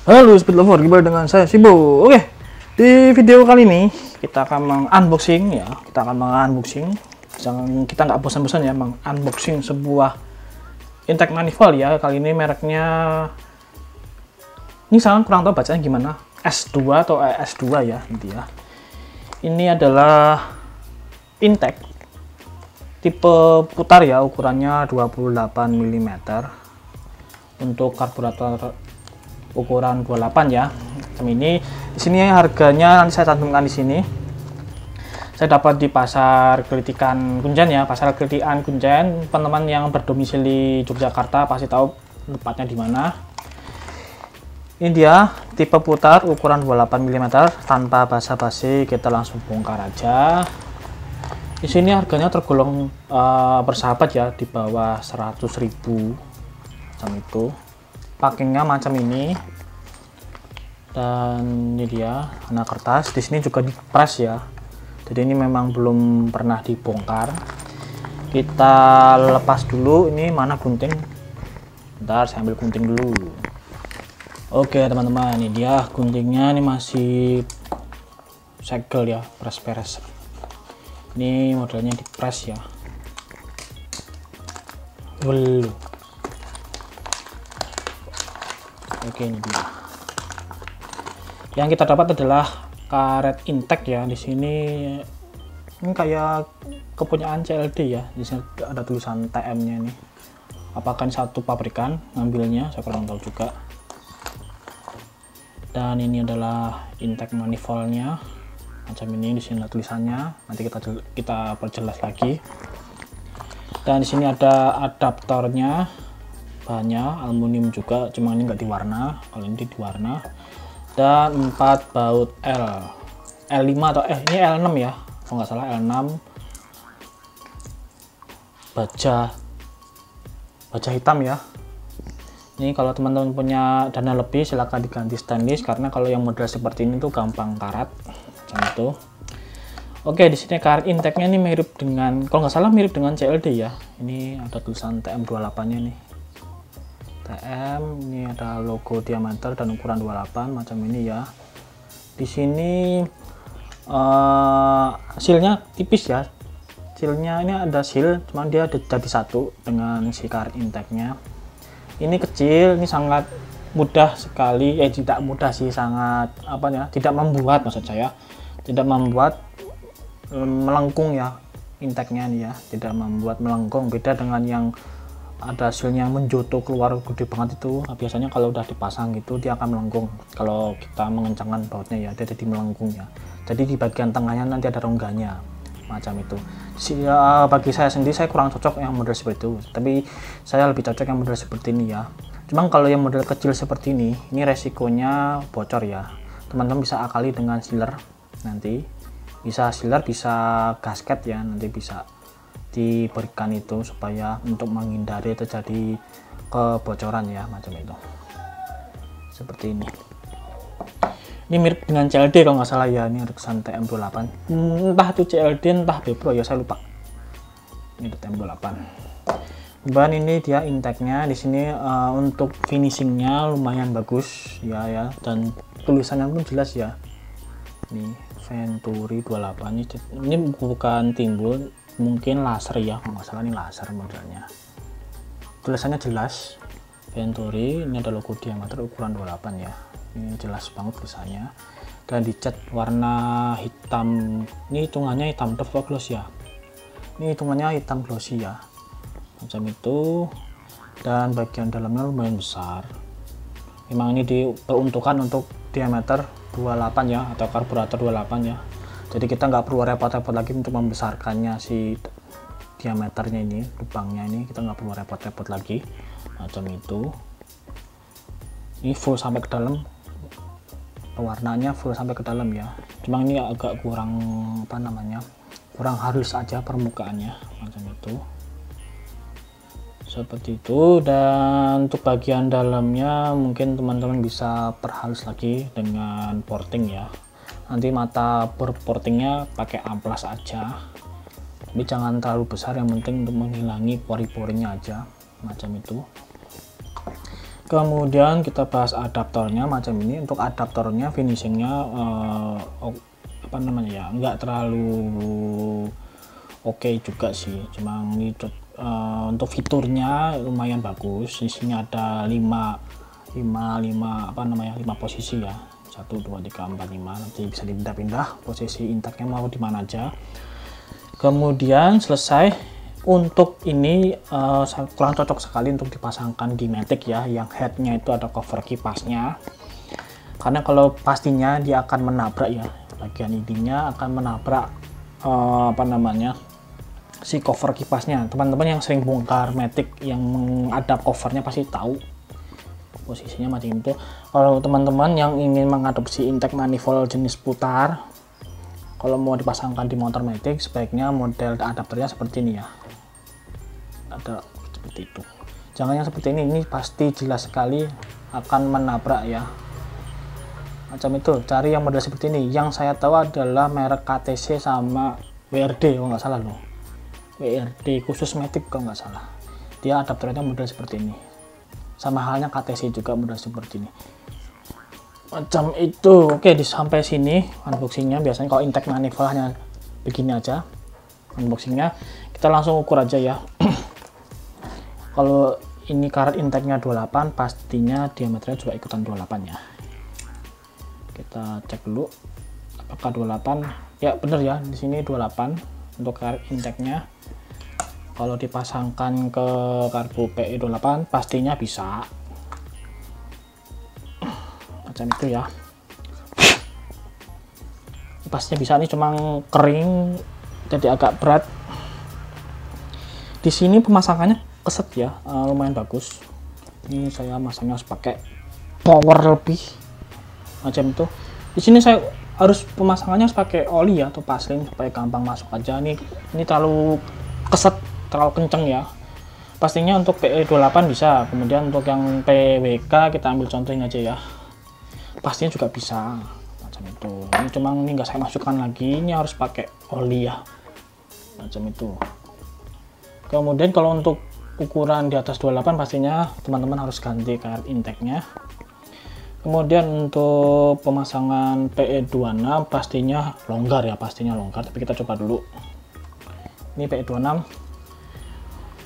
Halo Speed Lover, kembali dengan saya Sibo. Oke, di video kali ini kita akan mengunboxing ya. Kita akan mengunboxing. Jangan, kita nggak bosan-bosan ya mengunboxing sebuah intake manifold ya. Kali ini mereknya, ini saya kurang tahu bacanya gimana, S2 atau ES2 ya intinya. Ini adalah intake tipe putar ya, ukurannya 28 mm untuk karburator ukuran 28 ya. Ini di sini harganya nanti saya cantumkan di sini. Saya dapat di Pasar Kritikan Kuncen ya, Pasar Kritikan Kuncen. Teman-teman yang berdomisili Yogyakarta pasti tahu tempatnya di mana. Ini dia tipe putar ukuran 28 mm. Tanpa basa-basi kita langsung bongkar aja. Di sini harganya tergolong bersahabat ya, di bawah 100.000 macam itu. Packingnya macam ini, dan ini dia anak kertas. Di sini juga di press ya, jadi ini memang belum pernah dibongkar. Kita lepas dulu, ini mana gunting, bentar saya ambil gunting dulu. Oke teman-teman, ini dia guntingnya, ini masih segel ya, press. Ini modelnya di press ya. Oke, ini dia. Yang kita dapat adalah karet intake ya. Di sini ini kayak kepunyaan CLD ya. Di sini ada tulisan TM-nya nih. Apakah ini satu pabrikan ngambilnya? Saya kurang tahu juga. Dan ini adalah intake manifoldnya. Macam ini, di sini ada tulisannya. Nanti kita perjelas lagi. Dan di sini ada adaptornya. Banyak aluminium juga, cuma ini nggak diwarna, kalau ini diwarna. Dan 4 baut L5 atau ini L6 ya, kalau nggak salah L6, baja hitam ya. Ini kalau teman-teman punya dana lebih silahkan diganti stainless, karena kalau yang model seperti ini tuh gampang karat macam itu. Oke, di sini karet intake-nya ini mirip dengan, kalau nggak salah mirip dengan CLD ya. Ini ada tulisan TM28-nya nih. TM, ini ada logo diameter dan ukuran 28 macam ini ya. Di sini sealnya tipis ya. Sealnya ini ada seal, cuman dia jadi satu dengan si karet intake-nya. Ini kecil, ini sangat mudah sekali, tidak mudah sih, sangat apa ya? Tidak membuat, maksud saya, tidak membuat melengkung ya intake-nya nih ya, tidak membuat melengkung. Beda dengan yang ada hasilnya menjoto keluar gede banget itu. Biasanya kalau udah dipasang gitu dia akan melengkung. Kalau kita mengencangkan bautnya ya, dia jadi melengkung ya. Jadi di bagian tengahnya nanti ada rongganya macam itu. Bagi saya sendiri, saya kurang cocok yang model seperti itu, tapi saya lebih cocok yang model seperti ini ya. Cuma kalau yang model kecil seperti ini resikonya bocor ya. Teman-teman bisa akali dengan sealer, nanti bisa sealer, bisa gasket ya, nanti bisa diberikan itu supaya untuk menghindari terjadi kebocoran ya, macam itu. Seperti ini. Ini mirip dengan CLD kalau nggak salah ya, ini tulisan TM28. Entah itu CLD entah Bepro ya, saya lupa. Ini TM28. Dan ini dia intake-nya. Di sini untuk finishingnya lumayan bagus ya, dan tulisannya pun jelas ya. Ini Venturi 28, ini bukan timbul, mungkin laser ya, kalau nggak salah ini laser modelnya. Tulisannya jelas Venturi, ini ada logo diameter ukuran 28 ya, ini jelas banget tulisannya. Dan dicat warna hitam, ini hitungannya hitam doff atau gloss ya, ini hitungannya hitam glossy ya, macam itu. Dan bagian dalamnya lumayan besar, memang ini diperuntukkan untuk diameter 28 ya, atau karburator 28 ya. Jadi kita nggak perlu repot-repot lagi untuk membesarkannya si diameternya ini, lubangnya ini kita nggak perlu repot-repot lagi macam itu. Ini full sampai ke dalam, warnanya full sampai ke dalam ya. Cuma ini agak kurang apa namanya, kurang halus aja permukaannya macam itu. Seperti itu. Dan untuk bagian dalamnya mungkin teman-teman bisa perhalus lagi dengan porting ya. Nanti mata portingnya pakai amplas aja, tapi jangan terlalu besar, yang penting untuk menghilangi pori-porinya aja macam itu. Kemudian kita bahas adaptornya macam ini. Untuk adaptornya finishingnya apa namanya ya, nggak terlalu oke juga sih, cuma ini untuk fiturnya lumayan bagus. Isinya ada 5 posisi ya, 1 2 3 4 5, nanti bisa dipindah-pindah posisi intaknya mau di mana aja. Kemudian selesai. Untuk ini kurang cocok sekali untuk dipasangkan di Matic ya, yang headnya itu ada cover kipasnya, karena kalau pastinya dia akan menabrak ya, bagian ininya akan menabrak apa namanya, si cover kipasnya. Teman-teman yang sering bongkar Matic yang ada covernya pasti tahu posisinya macam itu. Kalau teman-teman yang ingin mengadopsi intake manifold jenis putar, kalau mau dipasangkan di motor Matic, sebaiknya model adapternya seperti ini ya, ada seperti itu. Jangan yang seperti ini pasti jelas sekali akan menabrak ya, macam itu. Cari yang model seperti ini. Yang saya tahu adalah merek KTC sama WRD kalau nggak salah loh, WRD khusus Matic kalau nggak salah, dia adapternya model seperti ini. Sama halnya KTC juga model seperti ini, macam itu. Oke, sampai sini unboxingnya. Biasanya kalau intake manifold hanya begini aja unboxingnya. Kita langsung ukur aja ya. Kalau ini karet intake-nya 28, pastinya diameternya juga ikutan 28 ya. Kita cek dulu apakah 28. Ya bener ya, di sini 28 untuk karet intake-nya. Kalau dipasangkan ke karbu PE28 pastinya bisa. Macam itu ya. Pastinya bisa, ini cuma kering jadi agak berat. Di sini pemasangannya keset ya, lumayan bagus. Ini saya masangnya harus pakai power lebih macam itu. Di sini saya harus pemasangannya harus pakai oli ya atau pasling supaya gampang masuk aja. Ini terlalu keset, terlalu kenceng ya. Pastinya untuk PE28 bisa. Kemudian untuk yang PWK kita ambil contoh ini aja ya, pastinya juga bisa macam itu. Ini cuma ini nggak saya masukkan lagi, ini harus pakai oli ya, macam itu. Kemudian kalau untuk ukuran di atas 28 pastinya teman-teman harus ganti karet intake-nya. Kemudian untuk pemasangan PE26 pastinya longgar ya, tapi kita coba dulu. Ini PE26.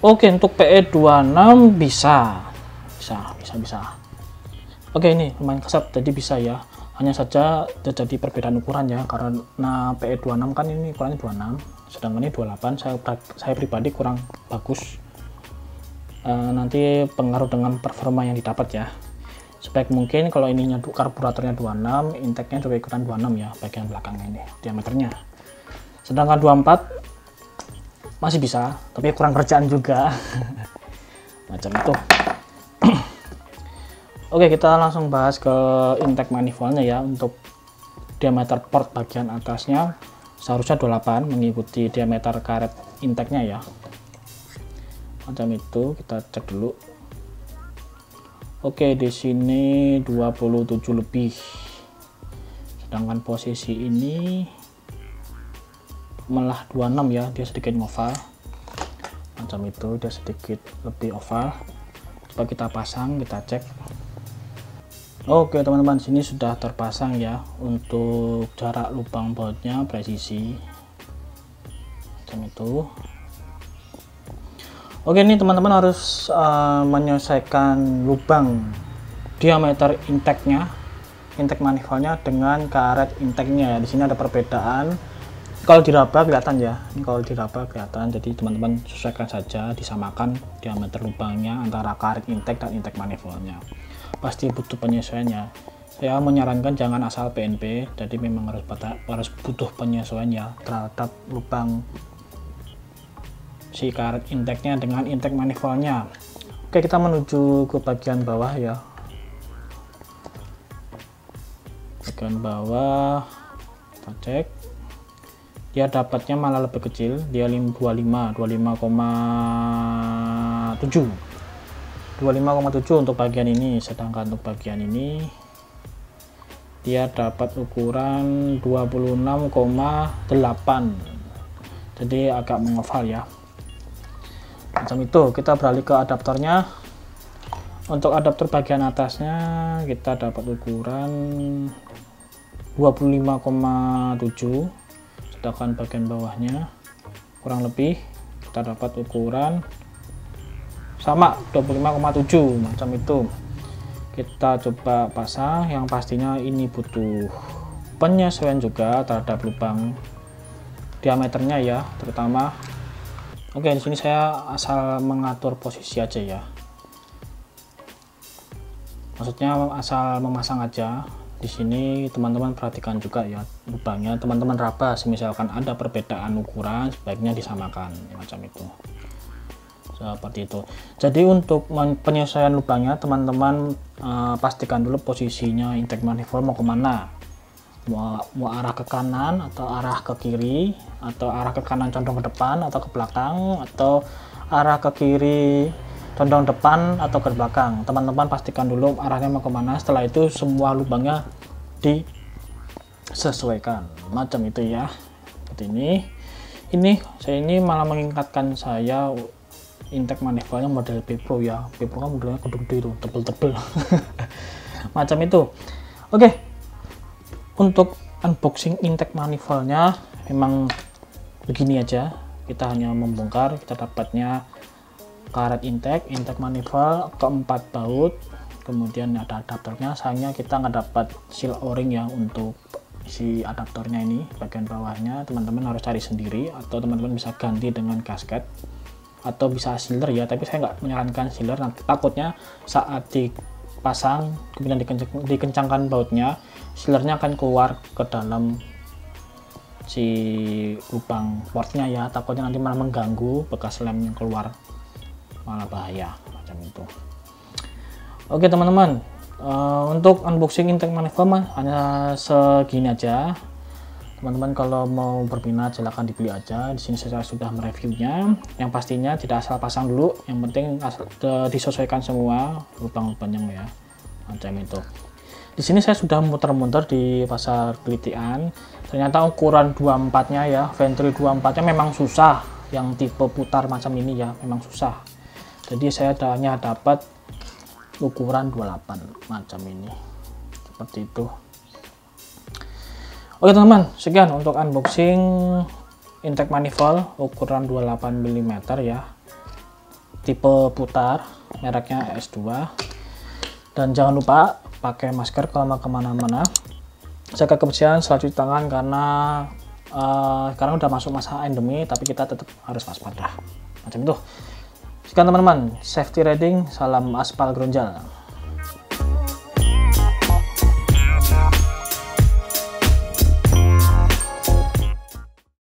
Oke, untuk PE26 bisa. Oke, ini lumayan keset jadi bisa ya. Hanya saja terjadi perbedaan ukuran ya, karena PE26 kan ini ukurannya 26, sedangkan ini 28. Saya pribadi kurang bagus. Nanti pengaruh dengan performa yang didapat ya. Sebaik mungkin kalau ininya karburatornya 26, intake-nya juga ikutan 26 ya, bagian belakangnya ini diameternya. Sedangkan 24 masih bisa, tapi kurang kerjaan juga. Macam itu. Oke, kita langsung bahas ke intake manifoldnya ya. Untuk diameter port bagian atasnya seharusnya 28 mengikuti diameter karet intake-nya ya. Macam itu, kita cek dulu. Oke, di sini 27 lebih. Sedangkan posisi ini malah 26 ya, dia sedikit ngoval. Macam itu, dia sedikit lebih oval. Coba kita pasang, kita cek. Oke teman-teman, sini sudah terpasang ya. Untuk jarak lubang bautnya presisi. Macam itu. Oke, ini teman-teman harus menyelesaikan lubang diameter intake-nya, intake manifoldnya dengan karet intake-nya. Di sini ada perbedaan. Kalau diraba kelihatan ya. Ini kalau diraba kelihatan. Jadi teman-teman sesuaikan saja, disamakan diameter lubangnya antara karet intake dan intake manifoldnya. Pasti butuh penyesuaiannya. Saya menyarankan jangan asal PNP. Jadi memang harus butuh penyesuaian ya terhadap lubang si karet intake-nya dengan intake manifoldnya. Oke, kita menuju ke bagian bawah ya. Bagian bawah kita cek, dia dapatnya malah lebih kecil, dia 25,7 untuk bagian ini. Sedangkan untuk bagian ini dia dapat ukuran 26,8, jadi agak mengoval ya. Macam itu. Kita beralih ke adaptornya. Untuk adaptor bagian atasnya kita dapat ukuran 25,7, sedangkan bagian bawahnya kurang lebih kita dapat ukuran sama 25,7 macam itu. Kita coba pasang, yang pastinya ini butuh penyesuaian juga terhadap lubang diameternya ya, terutama. Oke, di sini saya asal mengatur posisi aja ya, maksudnya asal memasang aja. Di sini teman-teman perhatikan juga ya lubangnya, teman-teman raba, misalkan ada perbedaan ukuran sebaiknya disamakan macam itu, seperti itu. Jadi untuk penyesuaian lubangnya teman-teman pastikan dulu posisinya intake manifold mau kemana, mau arah ke kanan atau arah ke kiri, atau arah ke kanan condong ke depan atau ke belakang, atau arah ke kiri condong depan atau ke belakang. Teman-teman pastikan dulu arahnya mau kemana, setelah itu semua lubangnya disesuaikan macam itu ya. Seperti ini malah mengingatkan saya intake manifoldnya model P-Pro ya. P-Pro kan modelnya gede-gede itu, tebel-tebel macam itu. Oke, untuk unboxing intake manifoldnya memang begini aja. Kita hanya membongkar, kita dapatnya karet intake manifold keempat baut, kemudian ada adaptornya. Sayangnya kita nggak dapat seal o-ring ya untuk si adaptornya ini bagian bawahnya. Teman-teman harus cari sendiri, atau teman-teman bisa ganti dengan gasket atau bisa sealer ya, tapi saya nggak menyarankan sealer, nanti takutnya saat dipasang kemudian dikencangkan bautnya, sealernya akan keluar ke dalam si lubang portnya ya, takutnya nanti malah mengganggu, bekas lem yang keluar malah bahaya macam itu. Oke teman-teman, untuk unboxing intake manifold hanya segini aja. Teman-teman kalau mau berminat silahkan dibeli aja. Di sini saya sudah mereviewnya. Yang pastinya tidak asal pasang dulu, yang penting disesuaikan semua lubang-lubangnya ya, macam itu. Di sini saya sudah muter-muter di pasar Kelitian. Ternyata ukuran 24-nya ya, venturi 24-nya memang susah. Yang tipe putar macam ini ya, memang susah. Jadi saya hanya dapat ukuran 28 macam ini, seperti itu. Oke teman-teman, sekian untuk unboxing intake manifold ukuran 28 mm ya, tipe putar, mereknya S2. Dan jangan lupa pakai masker kalau mau kemana-mana, jaga kebersihan, selalu cuci tangan, karena sekarang udah masuk masa endemi, tapi kita tetap harus waspada macam itu. Sekian teman-teman, safety riding, salam aspal Gronjal.